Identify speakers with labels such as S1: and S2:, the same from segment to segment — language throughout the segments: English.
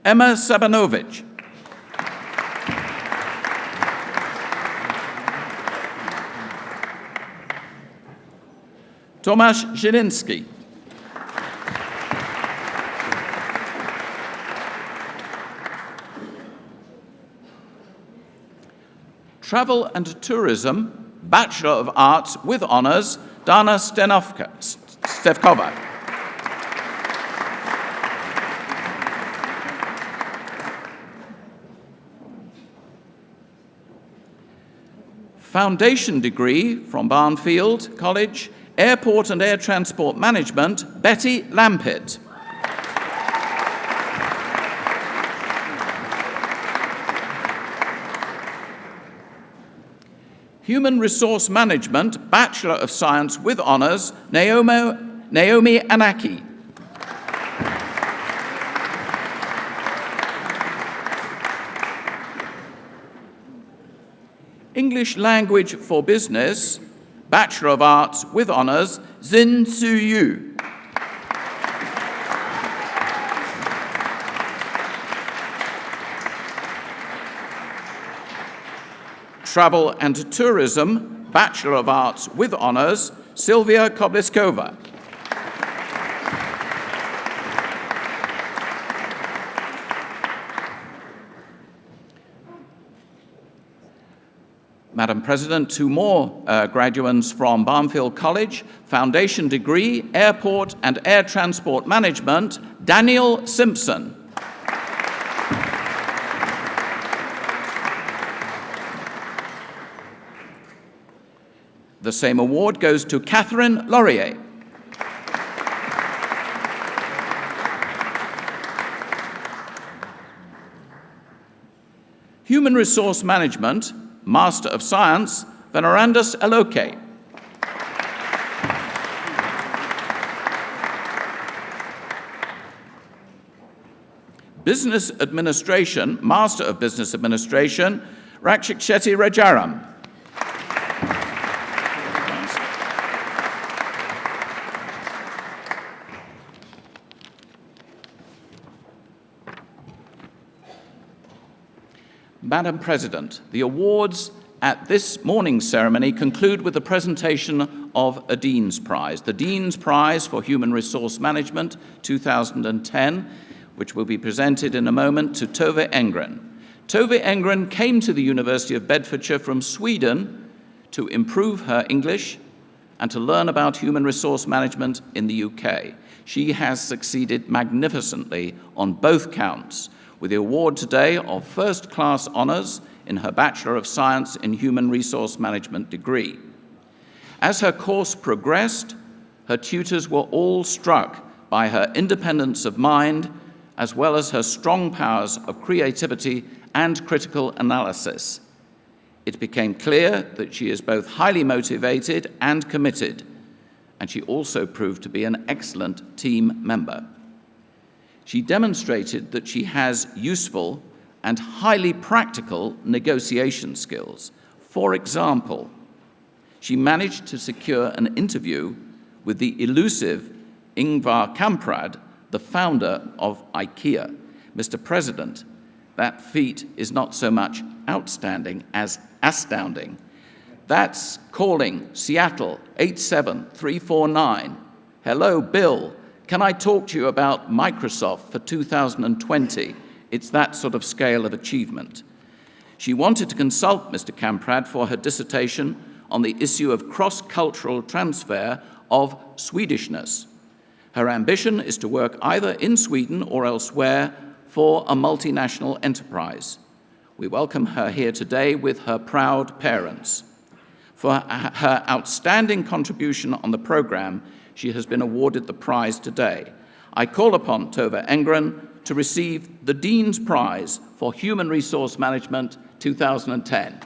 S1: Emma Sabanovic. Tomasz Zielinski. Travel and Tourism, Bachelor of Arts with Honours, Dana Stevkova. Foundation degree from Barnfield College, Airport and Air Transport Management, Betty Lampitt. Human Resource Management, Bachelor of Science with Honours, Naomi Anaki. English Language for Business, Bachelor of Arts with Honours, Zin Su Yu. Travel and Tourism, Bachelor of Arts with Honours, Sylvia Kobliskova. Madam President, two more graduates from Barnfield College, Foundation degree, Airport and Air Transport Management, Daniel Simpson. The same award goes to Catherine Laurier. Human Resource Management, Master of Science, Venerandus Eloke. Business Administration, Master of Business Administration, Rakshik Shetty Rajaram. Madam President, the awards at this morning's ceremony conclude with the presentation of a Dean's Prize, the Dean's Prize for Human Resource Management 2010, which will be presented in a moment to Tove Engren. Tove Engren came to the University of Bedfordshire from Sweden to improve her English and to learn about human resource management in the UK. She has succeeded magnificently on both counts, with the award today of first-class honours in her Bachelor of Science in Human Resource Management degree. As her course progressed, her tutors were all struck by her independence of mind, as well as her strong powers of creativity and critical analysis. It became clear that she is both highly motivated and committed, and she also proved to be an excellent team member. She demonstrated that she has useful and highly practical negotiation skills. For example, she managed to secure an interview with the elusive Ingvar Kamprad, the founder of IKEA. Mr. President, that feat is not so much outstanding as astounding. That's calling Seattle 87349. Hello, Bill. Can I talk to you about Microsoft for 2020? It's that sort of scale of achievement. She wanted to consult Mr. Kamprad for her dissertation on the issue of cross-cultural transfer of Swedishness. Her ambition is to work either in Sweden or elsewhere for a multinational enterprise. We welcome her here today with her proud parents. For her outstanding contribution on the program, she has been awarded the prize today. I call upon Tove Engren to receive the Dean's Prize for Human Resource Management 2010.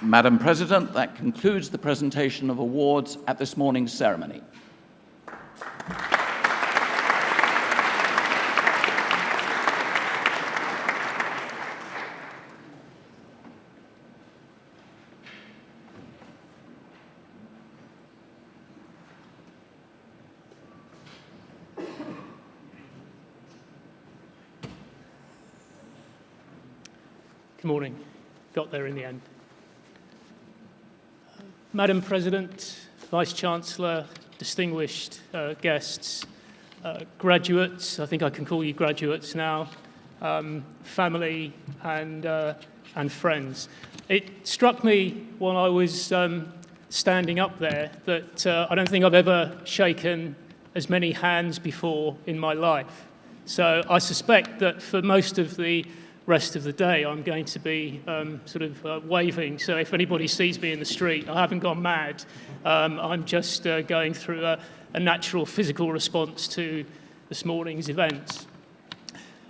S1: Madam President, that concludes the presentation of awards at this morning's ceremony.
S2: Good morning. Got there in the end. Madam President, Vice-Chancellor, distinguished guests, graduates, I think I can call you graduates now, family and friends. It struck me while I was standing up there that I don't think I've ever shaken as many hands before in my life. So I suspect that for most of the rest of the day I'm going to be waving. So if anybody sees me in the street, I haven't gone mad. I'm just going through a natural physical response to this morning's events.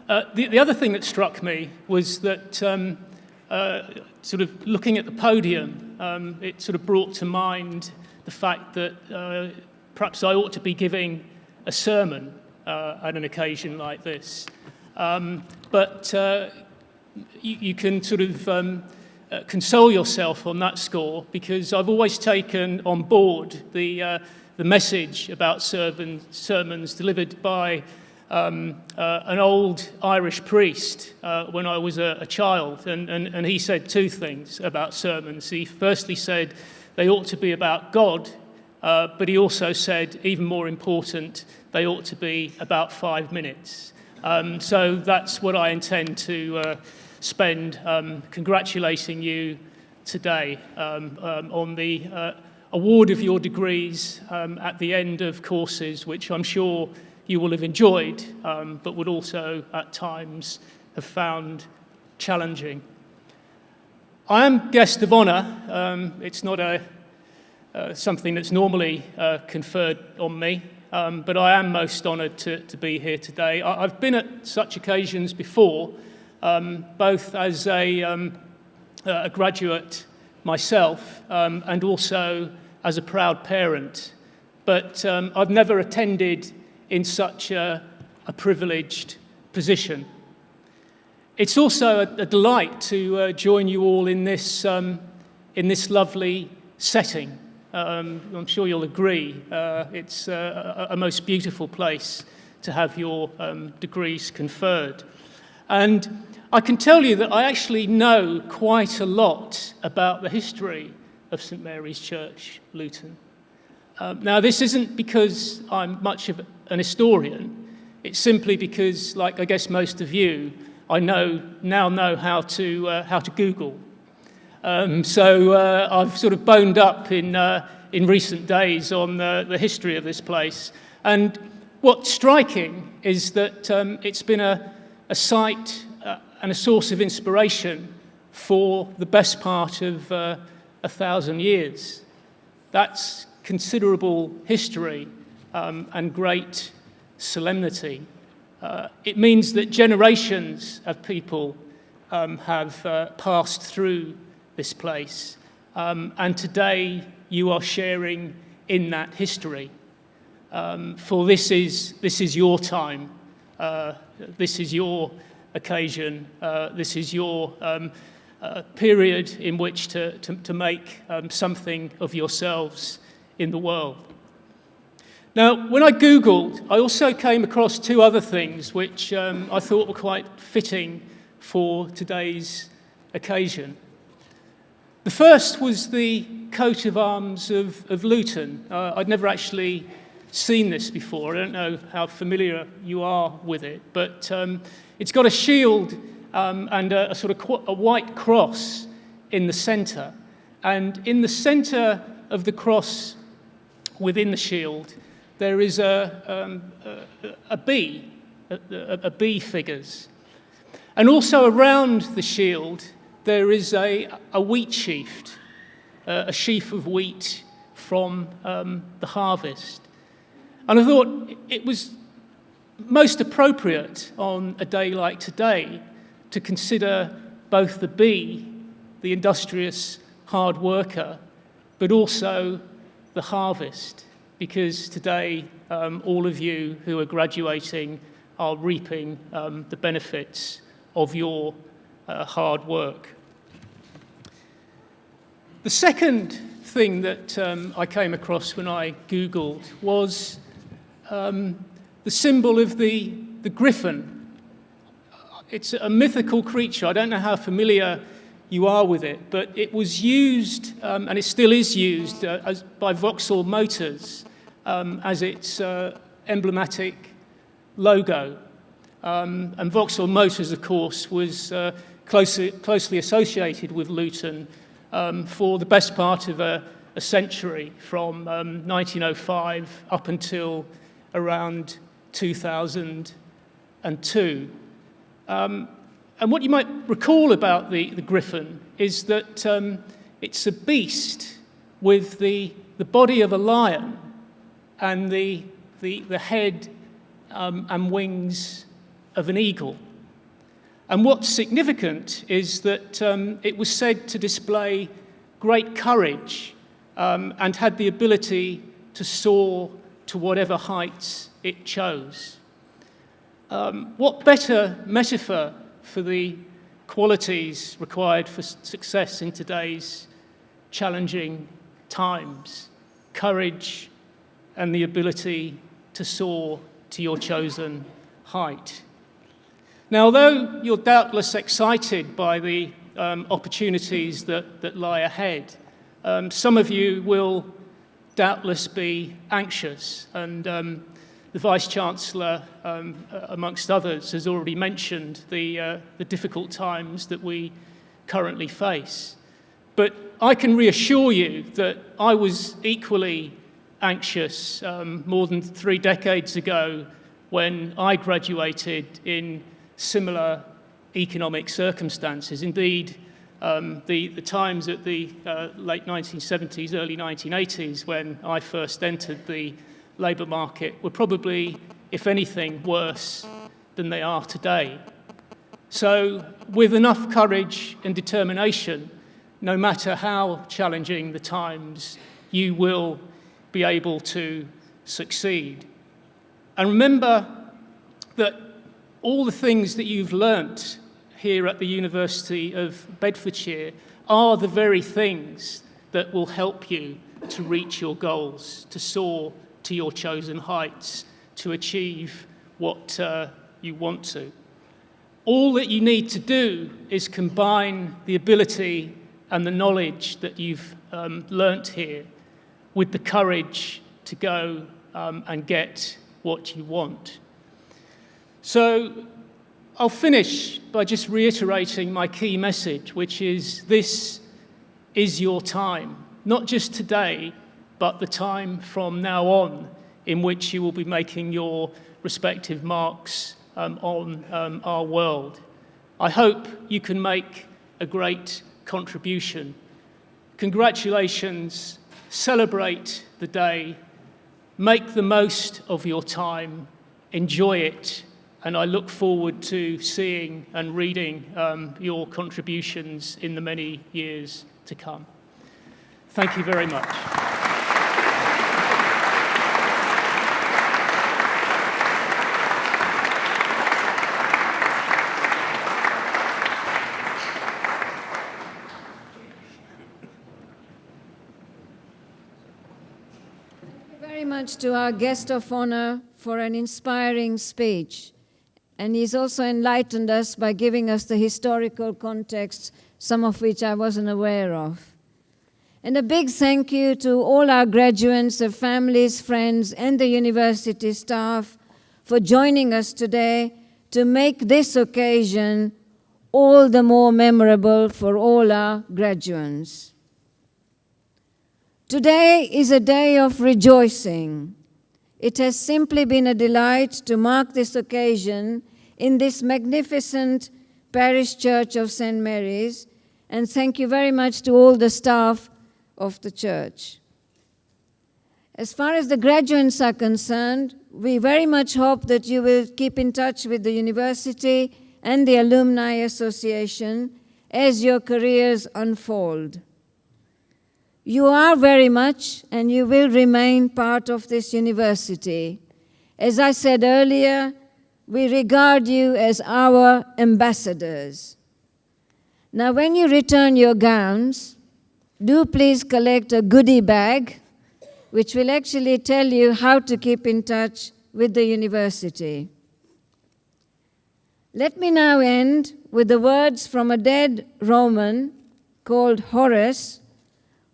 S2: The other thing that struck me was that looking at the podium, it sort of brought to mind the fact that perhaps I ought to be giving a sermon at an occasion like this. But you can console yourself on that score, because I've always taken on board the message about sermons delivered by an old Irish priest when I was a child, and he said two things about sermons. He firstly said they ought to be about God, but he also said, even more important, they ought to be about 5 minutes. So that's what I intend to spend congratulating you today on the award of your degrees at the end of courses which I'm sure you will have enjoyed, but would also at times have found challenging. I am guest of honour. It's not something that's normally conferred on me. But I am most honoured to be here today. I've been at such occasions before, both as a graduate myself and also as a proud parent. But I've never attended in such a privileged position. It's also a delight to join you all in this lovely setting. I'm sure you'll agree, it's a most beautiful place to have your degrees conferred. And I can tell you that I actually know quite a lot about the history of St Mary's Church, Luton. Now, this isn't because I'm much of an historian. It's simply because, like I guess most of you, I now know how to Google. So I've sort of boned up in recent days on the history of this place. And what's striking is that it's been a site and a source of inspiration for the best part of 1,000 years. That's considerable history and great solemnity. It means that generations of people have passed through this place, and today you are sharing in that history. For this is your time, this is your occasion, this is your period in which to make something of yourselves in the world. Now, when I Googled, I also came across two other things which I thought were quite fitting for today's occasion. The first was the coat of arms of Luton. I'd never actually seen this before. I don't know how familiar you are with it, but it's got a shield and a white cross in the centre. And in the centre of the cross within the shield, there is a bee, a bee figures. And also around the shield, there is a wheat sheaf, a sheaf of wheat from the harvest. And I thought it was most appropriate on a day like today to consider both the bee, the industrious hard worker, but also the harvest, because today all of you who are graduating are reaping the benefits of your hard work. The second thing that I came across when I Googled was the symbol of the griffin. It's a mythical creature. I don't know how familiar you are with it, but it was used, and it still is used, by Vauxhall Motors as its emblematic logo. And Vauxhall Motors, of course, was closely associated with Luton for the best part of a century, from 1905 up until around 2002. And what you might recall about the griffin is that it's a beast with the body of a lion and the head and wings of an eagle. And what's significant is that it was said to display great courage and had the ability to soar to whatever heights it chose. What better metaphor for the qualities required for success in today's challenging times? Courage and the ability to soar to your chosen height. Now, although you're doubtless excited by the opportunities that lie ahead, some of you will doubtless be anxious, and the Vice-Chancellor, amongst others, has already mentioned the difficult times that we currently face. But I can reassure you that I was equally anxious more than 3 decades ago when I graduated in similar economic circumstances. Indeed, the times at the late 1970s, early 1980s, when I first entered the labour market, were probably, if anything, worse than they are today. So, with enough courage and determination, no matter how challenging the times, you will be able to succeed. And remember that all the things that you've learnt here at the University of Bedfordshire are the very things that will help you to reach your goals, to soar to your chosen heights, to achieve what you want to. All that you need to do is combine the ability and the knowledge that you've learnt here with the courage to go and get what you want. So I'll finish by just reiterating my key message, which is this is your time, not just today, but the time from now on in which you will be making your respective marks on our world. I hope you can make a great contribution. Congratulations, celebrate the day, make the most of your time, enjoy it, and I look forward to seeing and reading your contributions in the many years to come. Thank you very much.
S3: To our guest of honor for an inspiring speech. And he's also enlightened us by giving us the historical context, some of which I wasn't aware of. And a big thank you to all our graduates, their families, friends, and the university staff for joining us today to make this occasion all the more memorable for all our graduates. Today is a day of rejoicing. It has simply been a delight to mark this occasion in this magnificent parish church of St. Mary's, and thank you very much to all the staff of the church. As far as the graduates are concerned, we very much hope that you will keep in touch with the university and the Alumni Association as your careers unfold. You are very much, and you will remain part of this university. As I said earlier, we regard you as our ambassadors. Now, when you return your gowns, do please collect a goodie bag, which will actually tell you how to keep in touch with the university. Let me now end with the words from a dead Roman called Horace,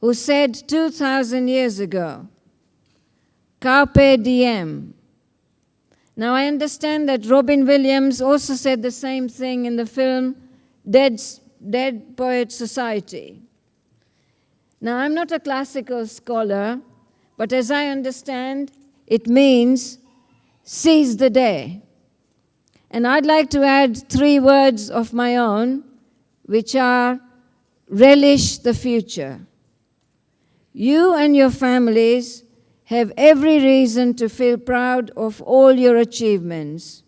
S3: who said 2,000 years ago, "Carpe diem." Now, I understand that Robin Williams also said the same thing in the film Dead Poets Society. Now, I'm not a classical scholar, but as I understand, it means seize the day. And I'd like to add 3 words of my own, which are relish the future. You and your families have every reason to feel proud of all your achievements.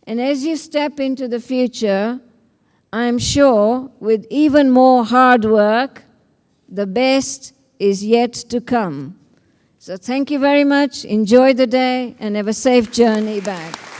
S3: And as you step into the future, I'm sure with even more hard work, the best is yet to come. So thank you very much, enjoy the day, and have a safe journey back.